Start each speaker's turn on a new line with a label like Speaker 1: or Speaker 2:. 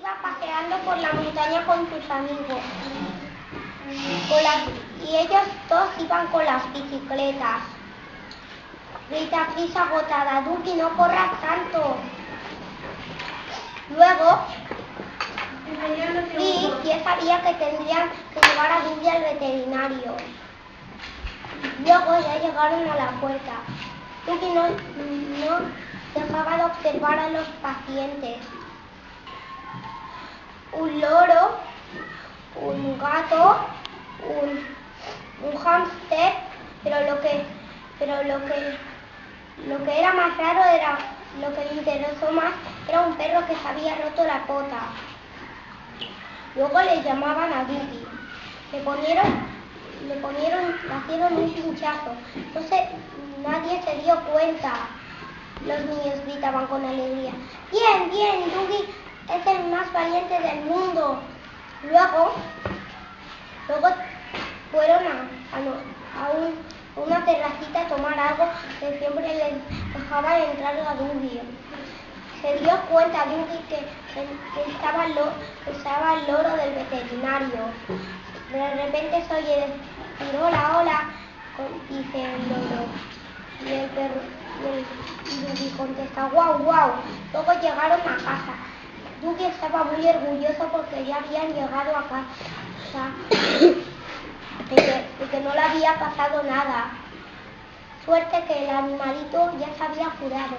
Speaker 1: iba paseando por la montaña con sus amigos. Y ellos todos iban con las bicicletas. Grita Chris agotada: Duki, no corras tanto. Luego, Chris ya sabía que tendrían que llevar a Duki al veterinario. Luego ya llegaron a la puerta. Duki no dejaba de observar a los pacientes. Un loro, un gato, un hámster, pero lo que era más raro era, lo que le interesó más, era un perro que se había roto la pota. Luego le llamaban a Duki. Le hicieron un pinchazo. Entonces nadie se dio cuenta. Los niños gritaban con alegría: bien, bien, Duki es el más valiente del mundo. Luego fueron a una terracita a tomar algo que siempre les dejaba entrar a Duki. Se dio cuenta Duki que estaba el loro del veterinario. De repente se oye decir: hola, hola, dice el loro. Y el perro, y Duki contesta: guau, guau. Luego llegaron a casa. Duki estaba muy orgulloso porque ya habían llegado a casa de que no le había pasado nada. Suerte que el animalito ya se había curado.